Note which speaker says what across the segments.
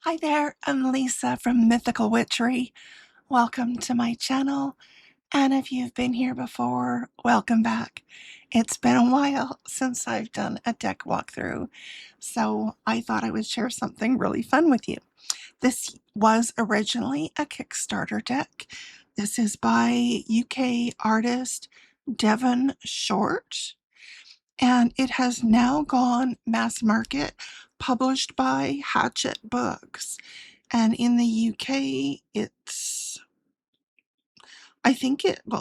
Speaker 1: Hi there, I'm Lisa from Mythical Witchery. Welcome to my channel, and if you've been here before, welcome back. It's been a while since I've done a deck walkthrough, so I thought I would share something really fun with you. This was originally a Kickstarter deck. This is by UK artist Devon Short, and it has now gone mass market, published by Hatchet Books. And in the UK, it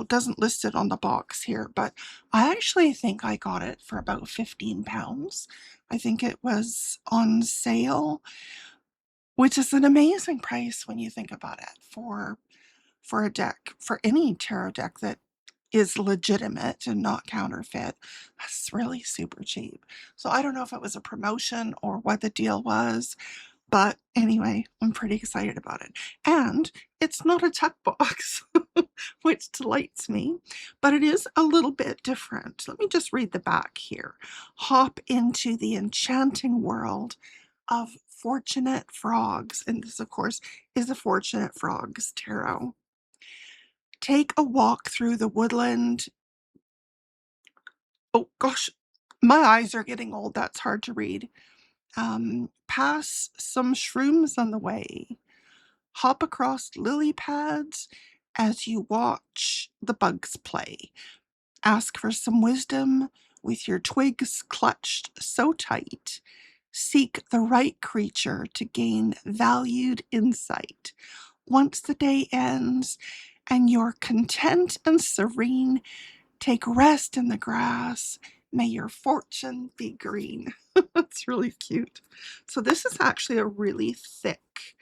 Speaker 1: doesn't list it on the box here, but I actually think I got it for about £15. I think it was on sale, which is an amazing price when you think about it for a deck, for any tarot deck that is legitimate and not counterfeit. That's really super cheap. So I don't know if it was a promotion or what the deal was, but anyway, I'm pretty excited about it. And it's not a tuck box, which delights me, but it is a little bit different. Let me just read the back here. Hop into the enchanting world of Fortunate Frogs. And this, of course, is the Fortunate Frogs Tarot. Take a walk through the woodland. Oh gosh, my eyes are getting old. That's hard to read. Pass some shrooms on the way. Hop across lily pads as you watch the bugs play. Ask for some wisdom with your twigs clutched so tight. Seek the right creature to gain valued insight. Once the day ends and you're content and serene, take rest in the grass. May your fortune be green. That's really cute. So this is actually a really thick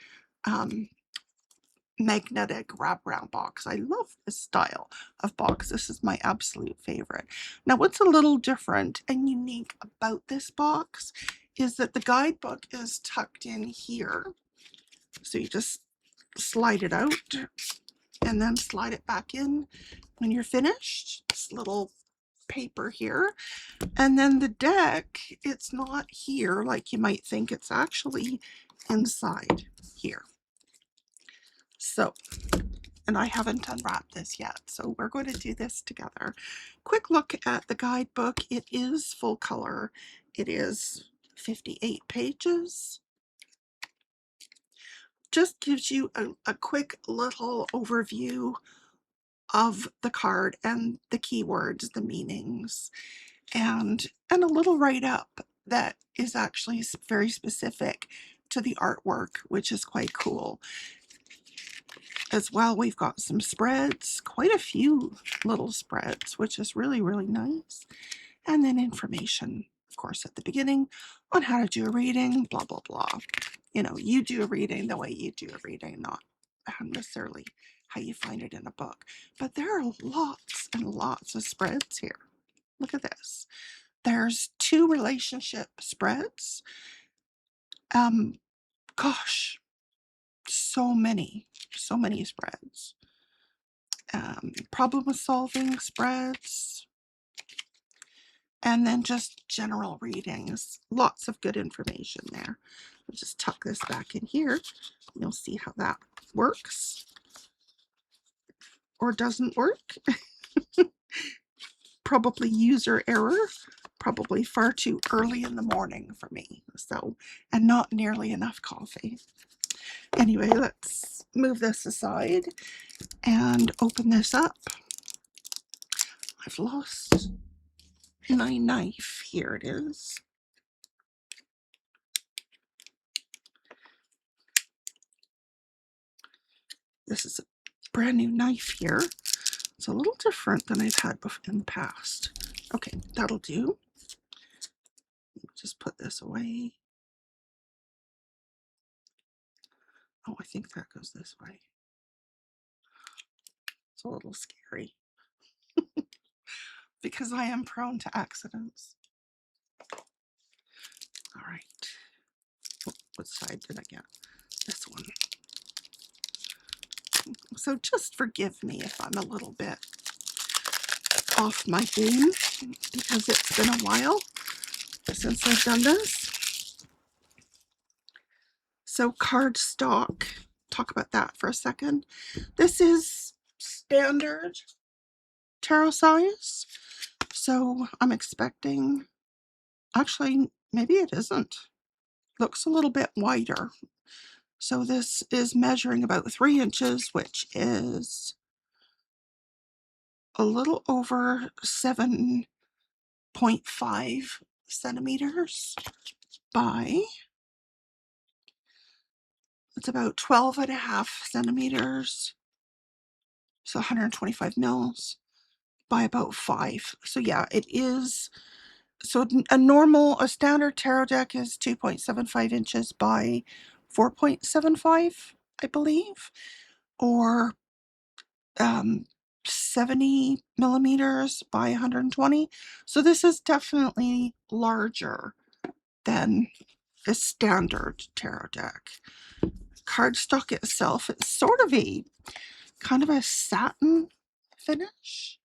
Speaker 1: magnetic wraparound box. I love this style of box. This is my absolute favorite. Now, what's a little different and unique about this box is that the guidebook is tucked in here. So you just slide it out and then slide it back in when you're finished. This little paper here. And then the deck, it's not here like you might think. It's actually inside here. So, and I haven't unwrapped this yet, so we're going to do this together. Quick look at the guidebook. It is full color. It is 58 pages. Just gives you a quick little overview of the card and the keywords, the meanings, and a little write-up that is actually very specific to the artwork, which is quite cool. As well, we've got some spreads, quite a few little spreads, which is really, really nice. And then information, of course, at the beginning on how to do a reading, blah, blah, blah. You know, you do a reading the way you do a reading, not necessarily how you find it in a book. But there are lots and lots of spreads here. Look at this. There's 2 relationship spreads. Gosh, so many spreads. Problem solving spreads, and then just general readings. Lots of good information there. I'll just tuck this back in here. You'll see how that works or doesn't work. Probably user error. Probably far too early in the morning for me. So, and not nearly enough coffee. Anyway, let's move this aside and open this up. I've lost my knife. Here it is. This is a brand new knife here. It's a little different than I've had in the past. Okay, that'll do. Just put this away. Oh, I think that goes this way. It's a little scary because I am prone to accidents. All right. What side did I get? This one. So just forgive me if I'm a little bit off my game because it's been a while since I've done this. So cardstock, talk about that for a second. This is standard tarot size. So I'm expecting, actually, maybe it isn't. Looks a little bit wider. So this is measuring about 3 inches, which is a little over 7.5 centimeters by, it's about 12.5 centimeters. So 125 mils by about 5. So yeah, it is. So a standard tarot deck is 2.75 inches by 4.75, I believe, or 70 millimeters by 120. So this is definitely larger than a standard tarot deck. Cardstock itself is sort of a kind of a satin finish.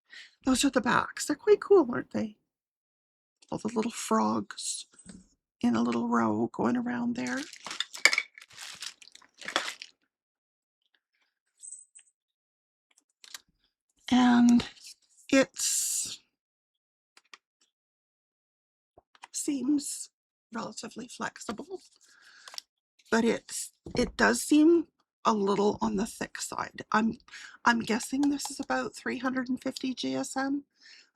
Speaker 1: Those are the backs. They're quite cool, aren't they? All the little frogs in a little row going around there. And it's seems relatively flexible, but it does seem a little on the thick side. I'm guessing this is about 350 GSM.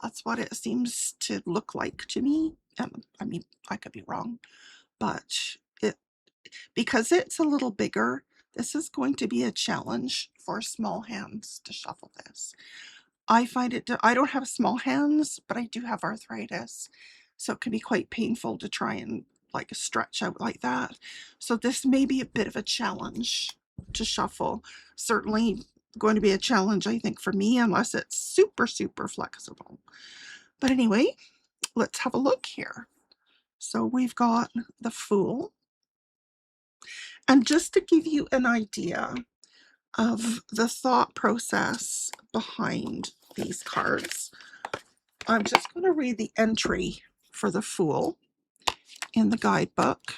Speaker 1: That's what it seems to look like to me. And I mean, I could be wrong, but because it's a little bigger, this is going to be a challenge for small hands to shuffle this. I find it, I don't have small hands, but I do have arthritis. So it can be quite painful to try and like stretch out like that. So this may be a bit of a challenge to shuffle. Certainly going to be a challenge, I think, for me, unless it's super, super flexible. But anyway, let's have a look here. So we've got the Fool. And just to give you an idea of the thought process behind these cards, I'm just going to read the entry for the Fool in the guidebook.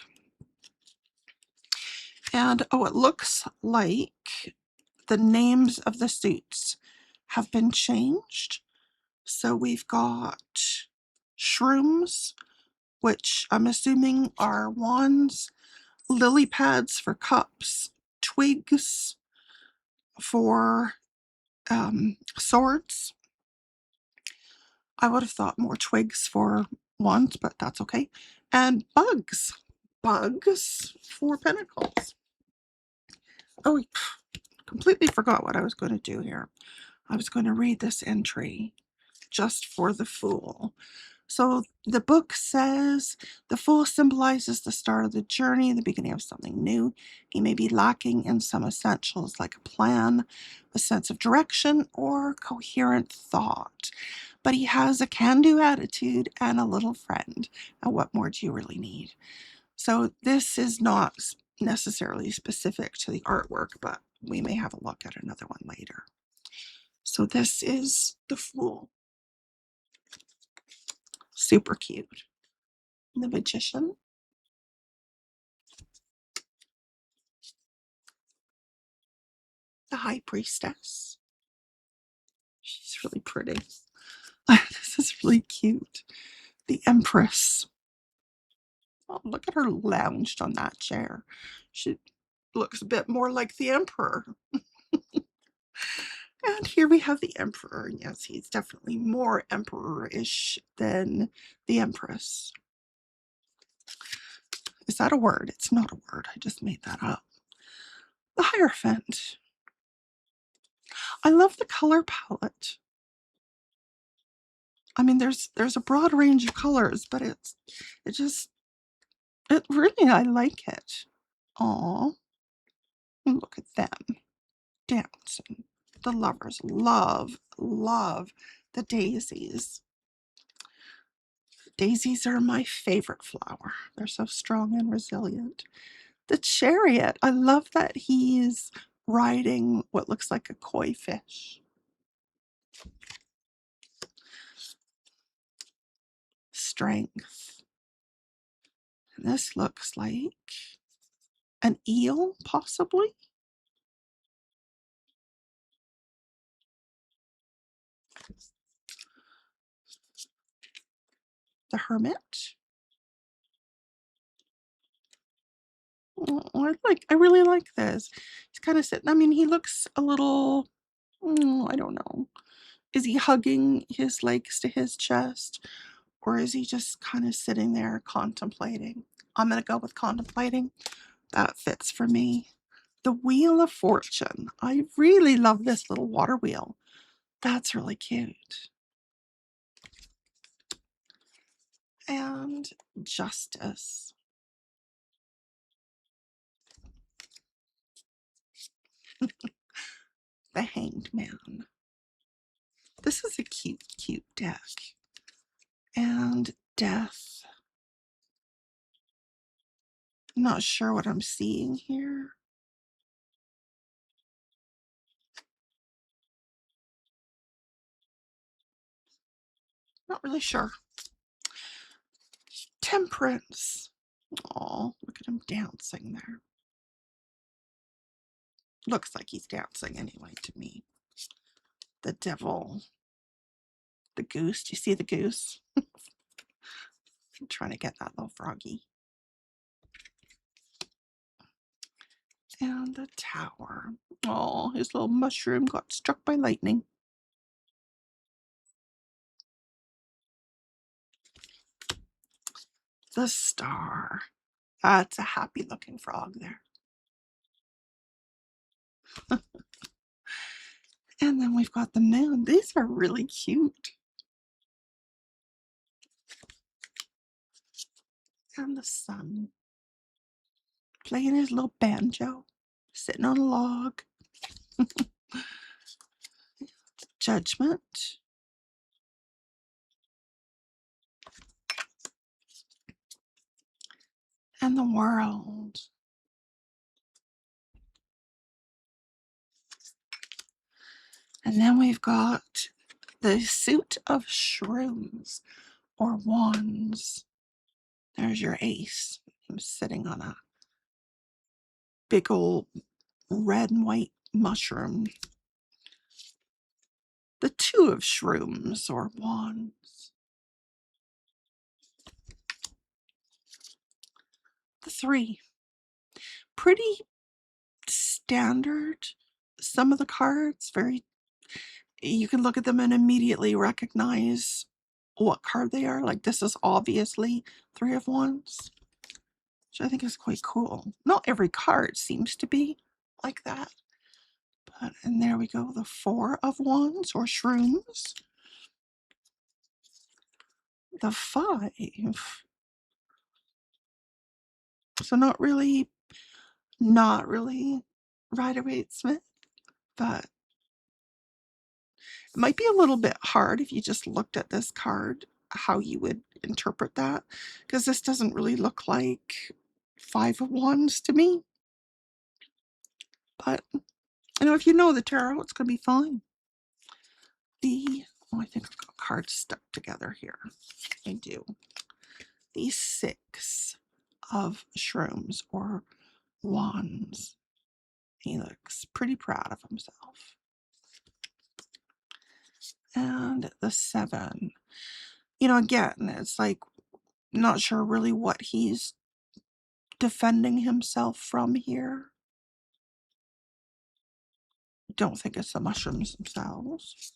Speaker 1: And oh, it looks like the names of the suits have been changed. So we've got shrooms, which I'm assuming are wands, lily pads for cups, twigs for swords. I would have thought more twigs for wands, but that's okay. And bugs for pentacles. Oh, completely forgot what I was going to do here. I was going to read this entry just for the Fool. So the book says the Fool symbolizes the start of the journey, the beginning of something new. He may be lacking in some essentials like a plan, a sense of direction, or coherent thought. But he has a can-do attitude and a little friend. And what more do you really need? So this is not necessarily specific to the artwork, but we may have a look at another one later. So this is the Fool. Super cute. The Magician. The High Priestess. She's really pretty. This is really cute. The Empress. Oh, look at her lounged on that chair. She looks a bit more like the Emperor. And here we have the Emperor. Yes, he's definitely more emperor-ish than the Empress. Is that a word? It's not a word. I just made that up. The Hierophant. I love the color palette. I mean, there's a broad range of colors, but it really, I like it. Aw, look at them dancing. The lovers love the daisies. Daisies are my favorite flower. They're so strong and resilient. The Chariot. I love that he's riding what looks like a koi fish. Strength. And this looks like An eel, possibly? The hermit? Oh, I really like this. He's kind of sitting, I mean, he looks a little, I don't know. Is he hugging his legs to his chest? Or is he just kind of sitting there contemplating? I'm going to go with contemplating. That fits for me. The Wheel of Fortune. I really love this little water wheel. That's really cute. And Justice. The Hanged Man. This is a cute, cute deck. And Death. I'm not sure what I'm seeing here. Not really sure. Temperance. Oh, look at him dancing there. Looks like he's dancing anyway to me. The Devil. The goose. Do you see the goose? I'm trying to get that little froggy. And the Tower. Oh, his little mushroom got struck by lightning. The Star. That's a happy looking frog there. And then we've got the moon. These are really cute. And the sun. Playing his little banjo. Sitting on a log. Judgment. And the World. And then we've got the Suit of Shrooms or Wands. There's your ace. I'm sitting on a big old red and white mushroom. The Two of Shrooms or Wands. The Three. Pretty standard. Some of the cards, you can look at them and immediately recognize what card they are. Like this is obviously Three of Wands, which I think is quite cool. Not every card seems to be like that. But, and there we go, the Four of Wands or Shrooms. The Five. So not really Rider-Waite-Smith, but it might be a little bit hard if you just looked at this card, how you would interpret that, because this doesn't really look like Five of Wands to me. But, if you know the tarot, it's going to be fine. I think I've got cards stuck together here. I do. The Six of Shrooms or Wands. He looks pretty proud of himself. And the Seven. Again, it's like not sure really what he's defending himself from here. Don't think it's the mushrooms themselves.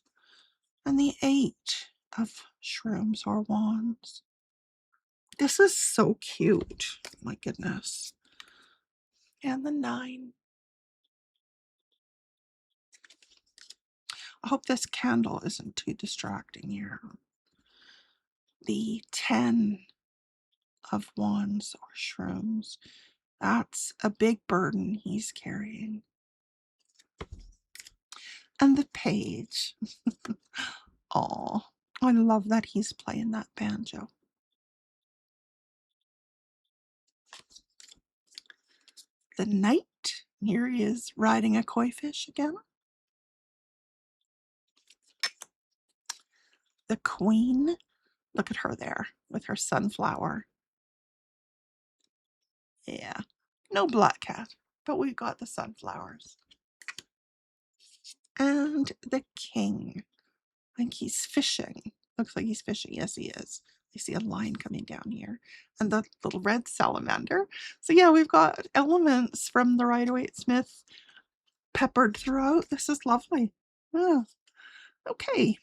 Speaker 1: And the Eight of Shrooms or Wands. This is so cute. My goodness. And the Nine. I hope this candle isn't too distracting here. The 10 of Wands or Shrooms. That's a big burden he's carrying. And the Page. Oh, I love that he's playing that banjo. The Knight. Here he is riding a koi fish again. The Queen. Look at her there with her sunflower. Yeah, No black cat, but we've got the sunflowers. And the king. I think he's fishing. Looks like he's fishing. Yes, he is. I see a line coming down here. And the little red salamander. So yeah, we've got elements from the Rider-Waite-Smith peppered throughout. This is lovely. Oh, okay.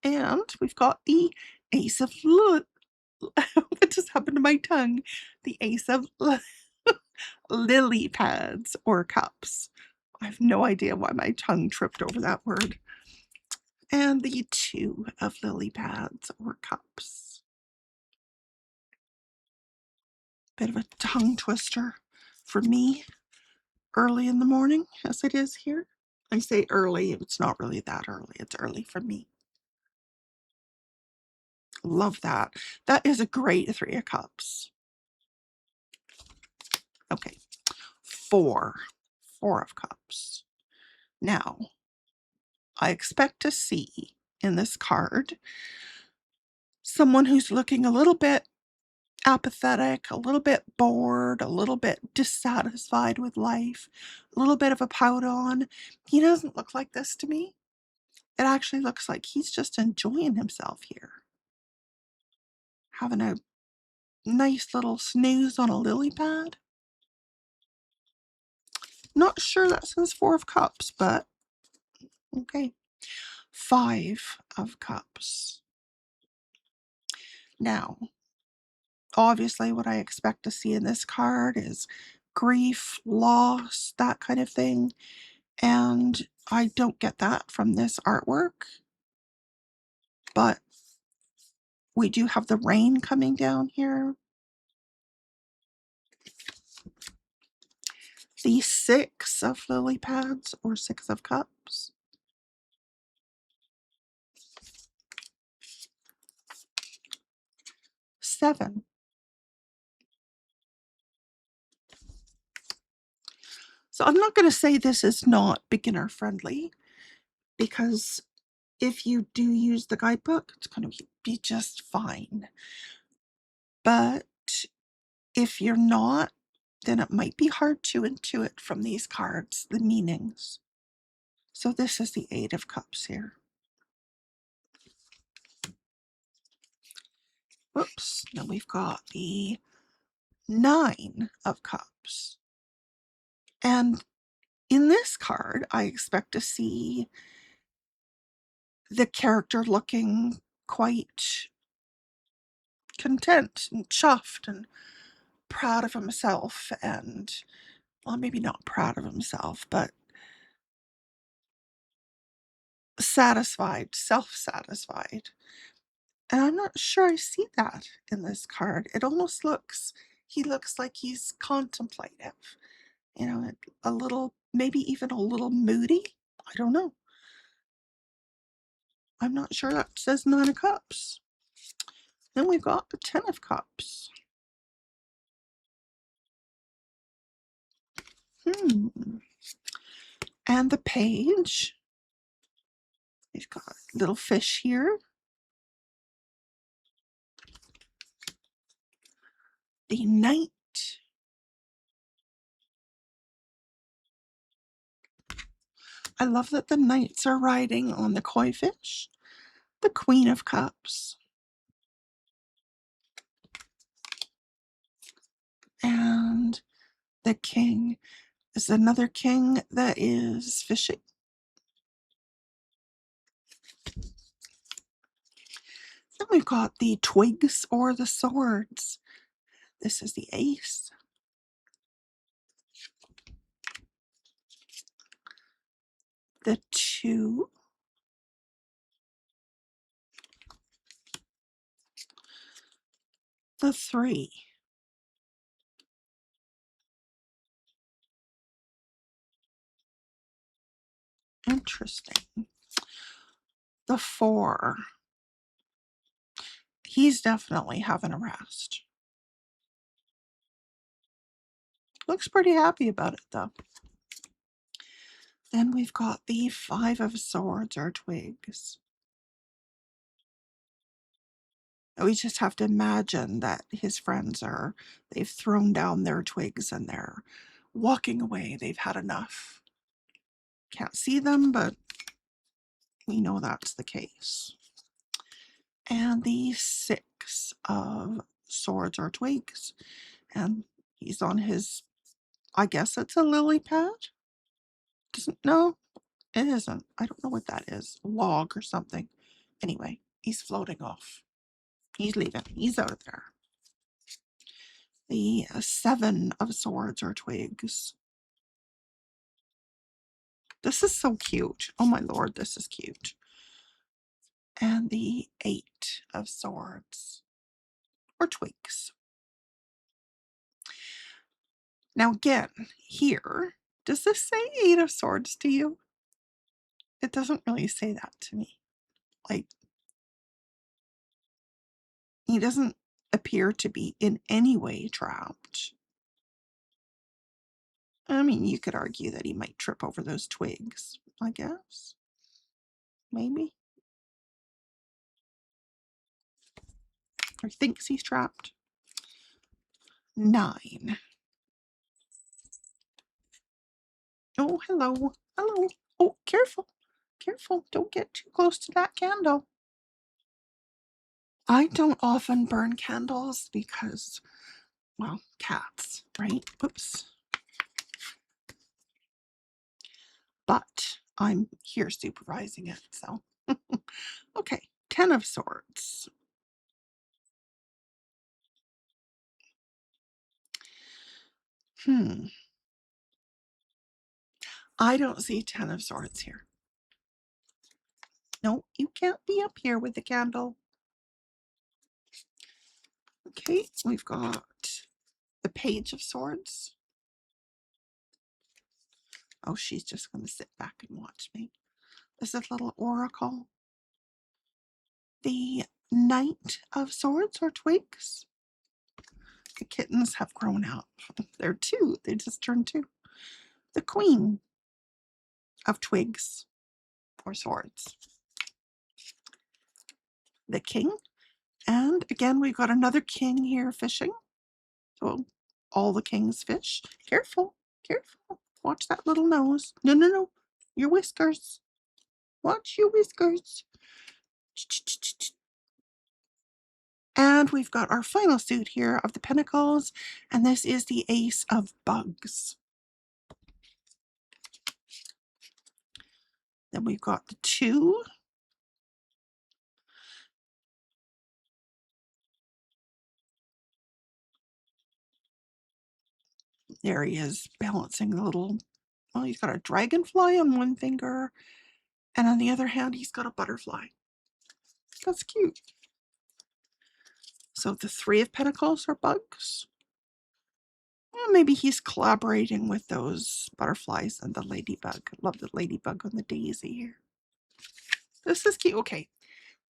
Speaker 1: And we've got the Ace of what just happened to my tongue? The Ace of lily pads or cups. I have no idea why my tongue tripped over that word. And the Two of lily pads or cups. Bit of a tongue twister for me early in the morning, as it is here. I say early, it's not really that early. It's early for me. Love that. That is a great Three of Cups. Okay, Four of Cups. Now, I expect to see in this card someone who's looking a little bit apathetic, a little bit bored, a little bit dissatisfied with life, a little bit of a pout on. He doesn't look like this to me. It actually looks like he's just enjoying himself here. Having a nice little snooze on a lily pad. Not sure that says Four of Cups, but okay. Five of Cups. Now, obviously what I expect to see in this card is grief, loss, that kind of thing. And I don't get that from this artwork. But we do have the rain coming down here. The Six of lily pads or Six of Cups. Seven. So I'm not going to say this is not beginner friendly, because if you do use the guidebook, it's going to be just fine. But if you're not, then it might be hard to intuit from these cards the meanings. So this is the Eight of Cups here. Whoops, now we've got the Nine of Cups. And in this card, I expect to see the character looking quite content and chuffed and proud of himself, and, well, maybe not proud of himself, but satisfied, self-satisfied. And I'm not sure I see that in this card. It almost looks, he looks like he's contemplative, you know, a little, maybe even a little moody. I don't know. I'm not sure that says Nine of Cups. Then we've got the Ten of Cups. And the Page. He's got a little fish here. The Knight. I love that the knights are riding on the koi fish. The Queen of Cups. And the King is another king that is fishing. Then we've got the twigs or the swords. This is the Ace. The Two. The Three. Interesting. The Four. He's definitely having a rest. Looks pretty happy about it, though. Then we've got the Five of Swords or twigs. We just have to imagine that his friends they've thrown down their twigs and they're walking away. They've had enough. Can't see them, but we know that's the case. And the 6 of swords or twigs. And he's on his, I guess it's a lily pad? No, it isn't. I don't know what that is. A log or something. Anyway, he's floating off. He's leaving. He's out of there. The 7 of swords or twigs. This is so cute. Oh my lord, this is cute. And the 8 of swords or twigs. Now again, here, does this say 8 of swords to you? It doesn't really say that to me. Like, he doesn't appear to be in any way trapped. I mean, you could argue that he might trip over those twigs, I guess. Maybe. Or thinks he's trapped. 9. Oh, hello. Hello. Oh, careful. Careful. Don't get too close to that candle. I don't often burn candles because, well, cats, right? Oops. But I'm here supervising it, so. Okay, 10 of swords. I don't see 10 of swords here. No, you can't be up here with the candle. Okay, we've got the page of swords. Oh, she's just going to sit back and watch me. This is a little oracle. The knight of swords or twigs. The kittens have grown up. They're 2. They just turned 2. The queen of twigs or swords. The king. And again, we've got another king here fishing. So all the kings fish. Careful, careful. Watch that little nose. No, no, no. Your whiskers. Watch your whiskers. And we've got our final suit here of the pentacles. And this is the ace of bugs. Then we've got the 2. There he is balancing the little, well, he's got a dragonfly on one finger. And on the other hand, he's got a butterfly. That's cute. So the 3 of pentacles are bugs. Well, maybe he's collaborating with those butterflies and the ladybug. I love the ladybug on the daisy here. This is cute. Okay,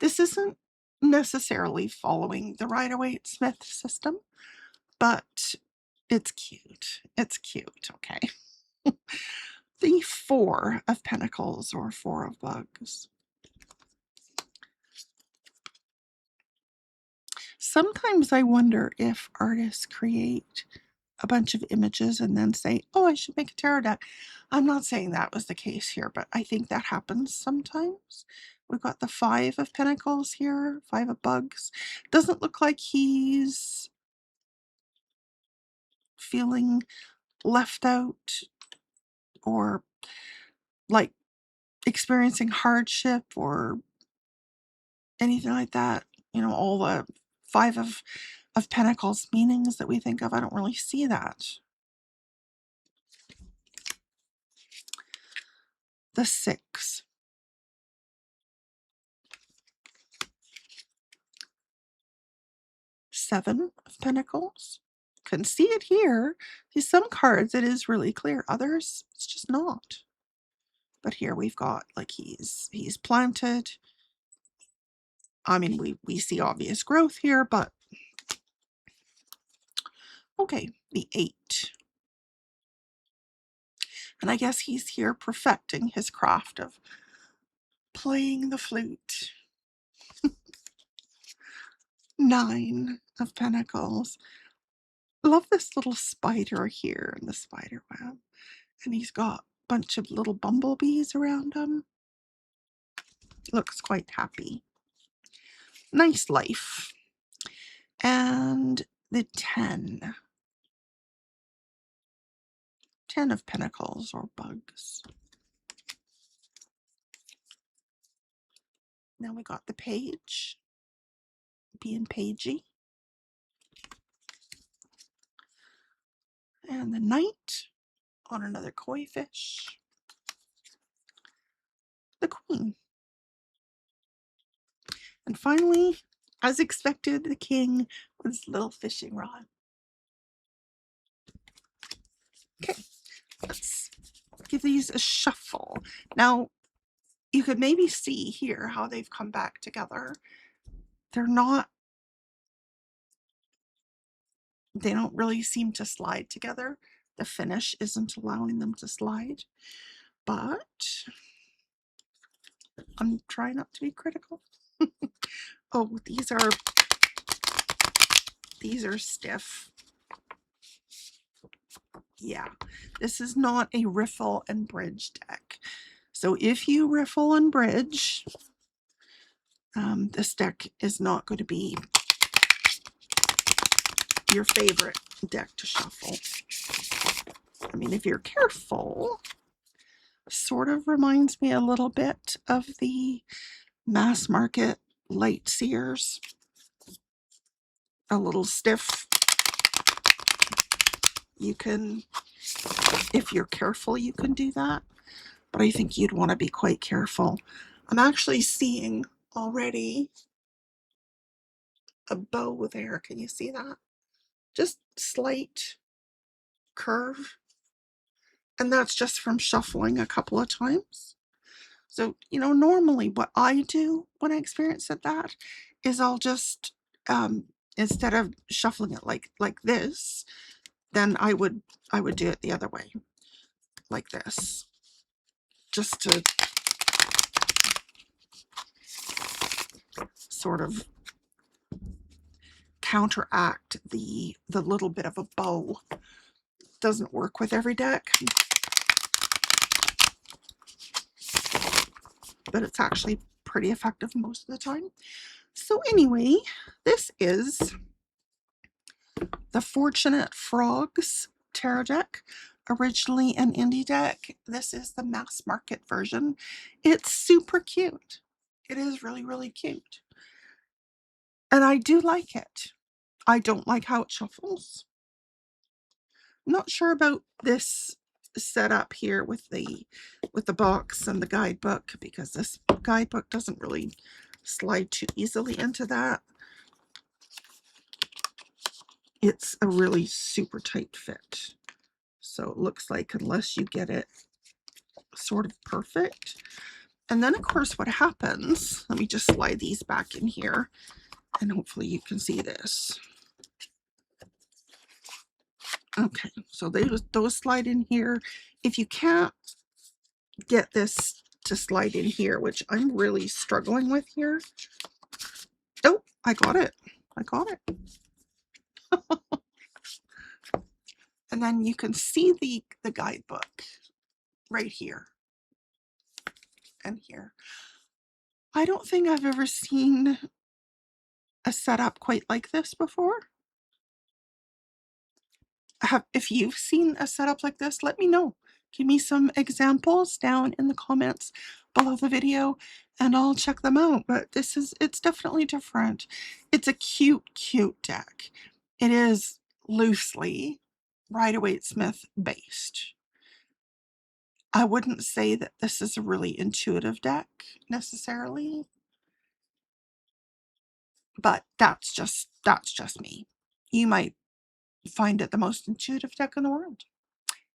Speaker 1: this isn't necessarily following the Rider-Waite-Smith system, but it's cute. It's cute, okay. The 4 of pentacles or 4 of bugs. Sometimes I wonder if artists create a bunch of images and then say, oh, I should make a tarot deck. I'm not saying that was the case here, but I think that happens sometimes. We've got the 5 of pentacles here, 5 of bugs. Doesn't look like he's feeling left out or like experiencing hardship or anything like that. You know, all the 5 of pentacles meanings that we think of, I don't really see that. The 6. Seven of pentacles. Couldn't see it here. See, some cards it is really clear. Others, it's just not. But here we've got like he's planted. I mean, we see obvious growth here, but okay, the 8. And I guess he's here perfecting his craft of playing the flute. 9 of Pentacles. Love this little spider here in the spider web. And he's got a bunch of little bumblebees around him. Looks quite happy. Nice life. And the 10. 10 of Pentacles, or bugs. Now we got the page, being pagey. And the knight on another koi fish. The queen. And finally, as expected, the king with his little fishing rod. Okay, let's give these a shuffle. Now, you could maybe see here how they've come back together. They don't really seem to slide together. The finish isn't allowing them to slide, but I'm trying not to be critical. Oh, these are stiff. Yeah, this is not a riffle and bridge deck. So if you riffle and bridge, this deck is not going to be your favorite deck to shuffle. I mean, if you're careful, sort of reminds me a little bit of the mass market light seers. A little stiff. You can, if you're careful, you can do that, but I think you'd want to be quite careful. I'm actually seeing already a bow there. Can you see that? Just slight curve. And that's just from shuffling a couple of times. So, normally what I do when I experience that is I'll just, instead of shuffling it like this, then I would do it the other way, like this, just to sort of counteract the little bit of a bow. Doesn't work with every deck, but it's actually pretty effective most of the time. So anyway, this is the Fortunate Frogs tarot deck, originally an indie deck. This is the mass market version. It's super cute. It is really, really cute. And I do like it. I don't like how it shuffles. I'm not sure about this setup here with the box and the guidebook, because this guidebook doesn't really slide too easily into that. It's a really super tight fit. So it looks like, unless you get it sort of perfect. And then of course what happens, let me just slide these back in here and hopefully you can see this. Okay, so those slide in here. If you can't get this to slide in here, which I'm really struggling with here. Oh, I got it. I got it. And then you can see the guidebook right here and here. I don't think I've ever seen a setup quite like this before. If you've seen a setup like this, let me know. Give me some examples down in the comments below the video and I'll check them out. But it's definitely different. It's a cute, cute deck. It is loosely Rider-Waite-Smith based. I wouldn't say that this is a really intuitive deck necessarily, but that's just me. You might find it the most intuitive deck in the world.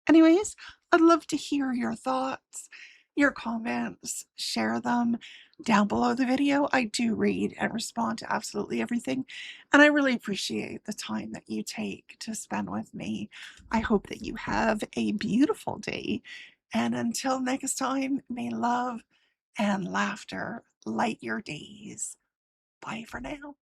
Speaker 1: Anyways, I'd love to hear your thoughts, your comments, share them down below the video. I do read and respond to absolutely everything, and I really appreciate the time that you take to spend with me. I hope that you have a beautiful day, and until next time, may love and laughter light your days. Bye for now.